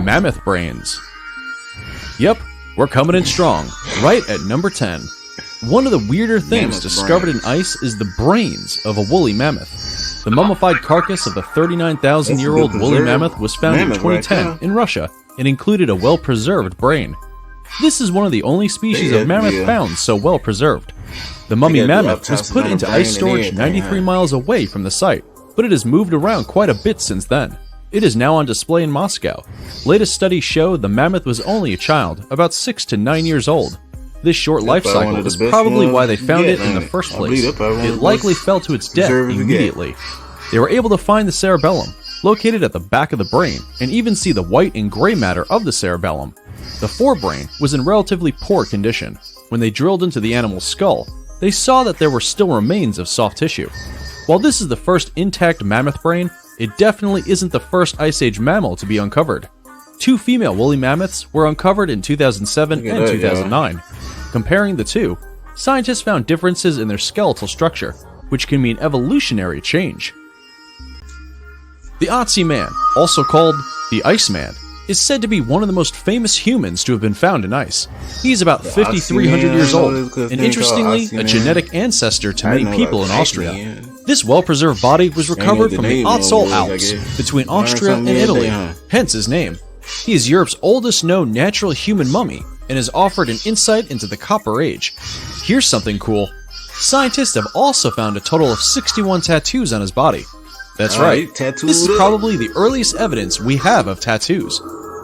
Mammoth brains. Yep, we're coming in strong, right at number 10. One of the weirder things discovered in ice is the brains of a woolly mammoth. The mummified carcass of the 39,000-year-old woolly mammoth was found in 2010 in Russia and included a well-preserved brain. This is one of the only species of mammoth found so well preserved. The mummy mammoth was put into ice storage 93 miles away from the site, but it has moved around quite a bit since then. It is now on display in Moscow. Latest studies show the mammoth was only a child, about 6 to 9 years old. This short life cycle is probably why they found it in the first place. It likely fell to its death immediately. They were able to find the cerebellum, located at the back of the brain, and even see the white and gray matter of the cerebellum. The forebrain was in relatively poor condition. When they drilled into the animal's skull, they saw that there were still remains of soft tissue. While this is the first intact mammoth brain, it definitely isn't the first Ice Age mammal to be uncovered. 2 female woolly mammoths were uncovered in 2007 and 2009. Comparing the two, scientists found differences in their skeletal structure, which can mean evolutionary change. The Otzi Man, also called the Iceman, is said to be one of the most famous humans to have been found in ice. He's about 5,300 years old, and interestingly, a genetic ancestor to many people in Austria. This well-preserved body was recovered from the Ötztal Alps, between Austria and Italy, hence his name. He is Europe's oldest known natural human mummy, and has offered an insight into the Copper Age. Here's something cool. Scientists have also found a total of 61 tattoos on his body. That's right, this is probably the earliest evidence we have of tattoos.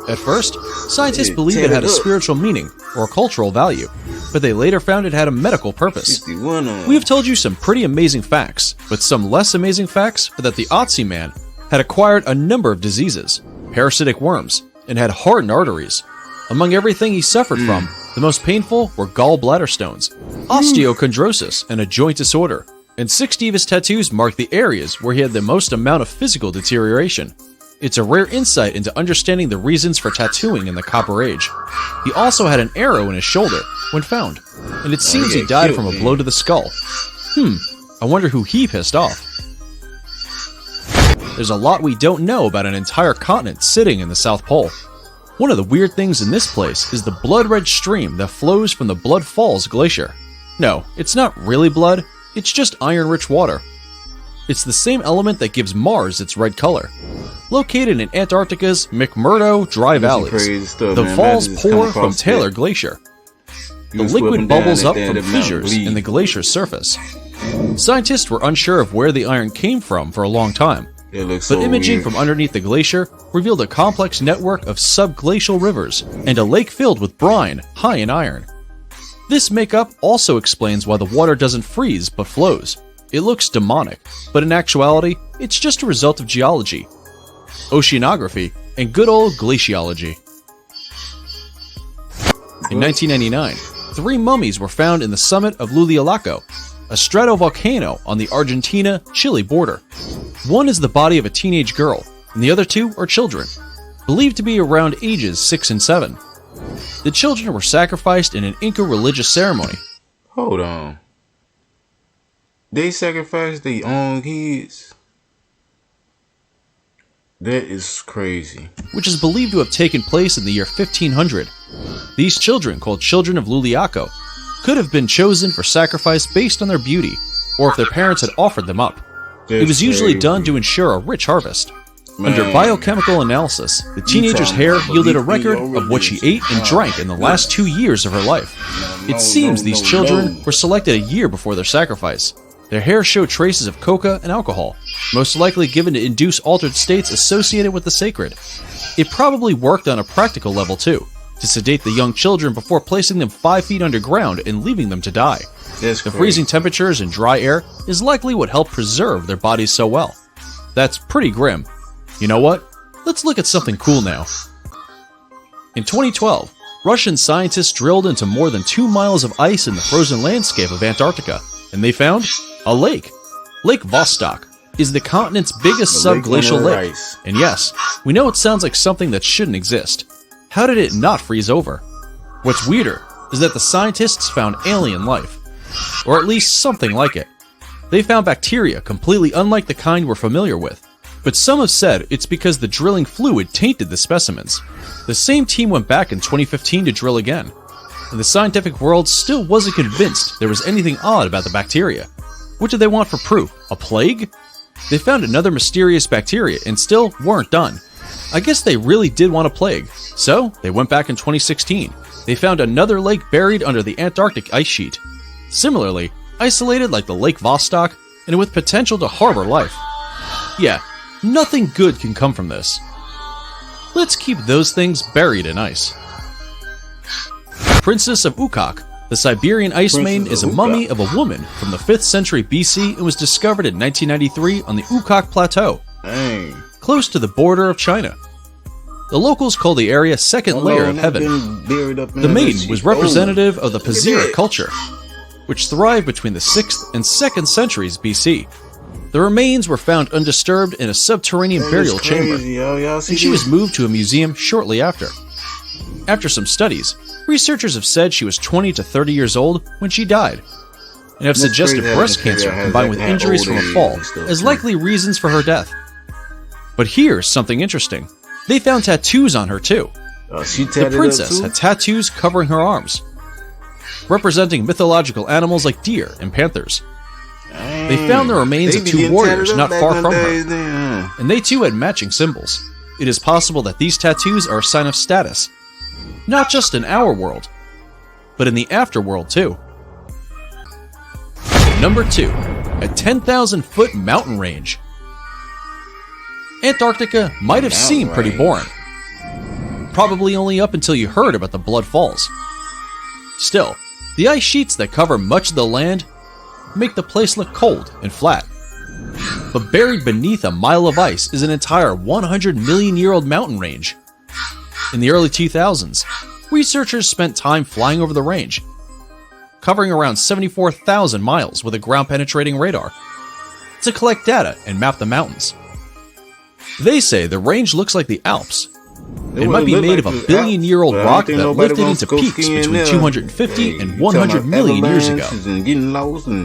At first, scientists believed it had a spiritual meaning or a cultural value, but they later found it had a medical purpose. We have told you some pretty amazing facts, but some less amazing facts are that the Otzi Man had acquired a number of diseases, parasitic worms, and had hardened arteries. Among everything he suffered from, the most painful were gallbladder stones, osteochondrosis, and a joint disorder, and 60 of his tattoos mark the areas where he had the most amount of physical deterioration. It's a rare insight into understanding the reasons for tattooing in the Copper Age. He also had an arrow in his shoulder when found, and it seems he died from a blow to the skull. I wonder who he pissed off. There's a lot we don't know about an entire continent sitting in the South Pole. One of the weird things in this place is the blood-red stream that flows from the Blood Falls Glacier. No, it's not really blood, it's just iron-rich water. It's the same element that gives Mars its red color. Located in Antarctica's McMurdo Dry Valleys, the falls pour from Taylor Glacier. The liquid bubbles up from fissures in the glacier's surface. Scientists were unsure of where the iron came from for a long time, but imaging from underneath the glacier revealed a complex network of subglacial rivers and a lake filled with brine high in iron. This makeup also explains why the water doesn't freeze but flows. It looks demonic, but in actuality, it's just a result of geology, oceanography, and good old glaciology. In 1999, 3 mummies were found in the summit of Llullaillaco, a stratovolcano on the Argentina-Chile border. One is the body of a teenage girl, and the other 2 are children, believed to be around ages 6 and 7. The children were sacrificed in an Inca religious ceremony. Hold on. They sacrificed their own kids? That is crazy. Which is believed to have taken place in the year 1500. These children, called Children of Llullaillaco, could have been chosen for sacrifice based on their beauty, or if their parents had offered them up. It was usually done to ensure a rich harvest. Under biochemical analysis, the teenager's hair yielded a record of what she ate and drank in the last 2 years of her life. It seems these children were selected a year before their sacrifice. Their hair showed traces of coca and alcohol, most likely given to induce altered states associated with the sacred. It probably worked on a practical level too, to sedate the young children before placing them 5 feet underground and leaving them to die. The freezing temperatures and dry air is likely what helped preserve their bodies so well. That's pretty grim. You know what? Let's look at something cool now. In 2012, Russian scientists drilled into more than 2 miles of ice in the frozen landscape of Antarctica, and they found a lake. Lake Vostok is the continent's biggest subglacial lake. And yes, we know it sounds like something that shouldn't exist. How did it not freeze over? What's weirder is that the scientists found alien life, or at least something like it. They found bacteria completely unlike the kind we're familiar with, But some have said it's because the drilling fluid tainted the specimens. The same team went back in 2015 to drill again, and the scientific world still wasn't convinced there was anything odd about the bacteria. What did they want for proof? A plague? They found another mysterious bacteria and still weren't done. I guess they really did want a plague, so they went back in 2016. They found another lake buried under the Antarctic ice sheet. Similarly, isolated like the Lake Vostok, and with potential to harbor life. Yeah, nothing good can come from this. Let's keep those things buried in ice. Princess of Ukok. The Siberian ice maiden is a mummy of a woman from the 5th century BC and was discovered in 1993 on the Ukok Plateau, close to the border of China. The locals call the area second layer of heaven. The maiden was representative of the Pazira culture, which thrived between the 6th and 2nd centuries BC. The remains were found undisturbed in a subterranean burial chamber, and she was moved to a museum shortly after. After some studies, researchers have said she was 20 to 30 years old when she died, and have suggested breast cancer combined with injuries from a fall as likely reasons for her death. But here's something interesting. They found tattoos on her too. The princess had tattoos covering her arms, representing mythological animals like deer and panthers. They found the remains of two warriors not far from her, and they too had matching symbols. It is possible that these tattoos are a sign of status, not just in our world, but in the afterworld too. Number 2. A 10,000-foot mountain range. Antarctica might have seemed pretty boring. Probably only up until you heard about the Blood Falls. Still, the ice sheets that cover much of the land make the place look cold and flat. But buried beneath a mile of ice is an entire 100 million-year-old mountain range. In the early 2000s, researchers spent time flying over the range, covering around 74,000 miles with a ground-penetrating radar, to collect data and map the mountains. They say the range looks like the Alps. It might be made of a billion-year-old rock that lifted into peaks between 250 and 100 million years ago.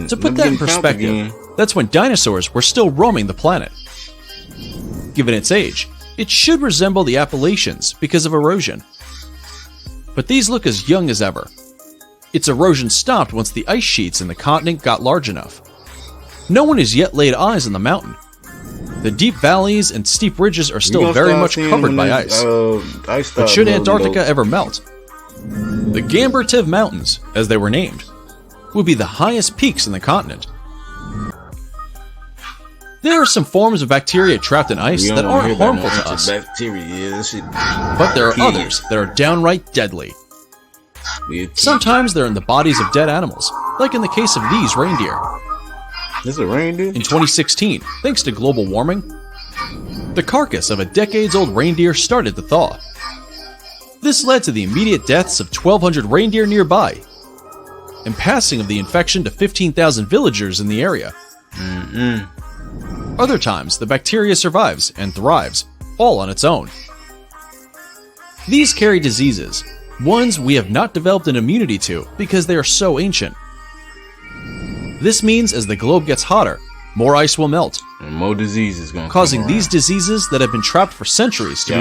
To put that in perspective, that's when dinosaurs were still roaming the planet. Given its age, it should resemble the Appalachians because of erosion. But these look as young as ever. Its erosion stopped once the ice sheets in the continent got large enough. No one has yet laid eyes on the mountain. The deep valleys and steep ridges are still very much covered by ice. But should Antarctica ever melt, the Gambertiv Mountains, as they were named, would be the highest peaks in the continent. There are some forms of bacteria trapped in ice that aren't harmful to us, but there are others that are downright deadly. Sometimes they're in the bodies of dead animals, like in the case of these reindeer. This is a reindeer? In 2016, thanks to global warming, the carcass of a decades-old reindeer started to thaw. This led to the immediate deaths of 1,200 reindeer nearby, and passing of the infection to 15,000 villagers in the area. Other times, the bacteria survives and thrives, all on its own. These carry diseases, ones we have not developed an immunity to because they are so ancient. This means as the globe gets hotter, more ice will melt, and more diseases gonna causing these diseases that have been trapped for centuries to be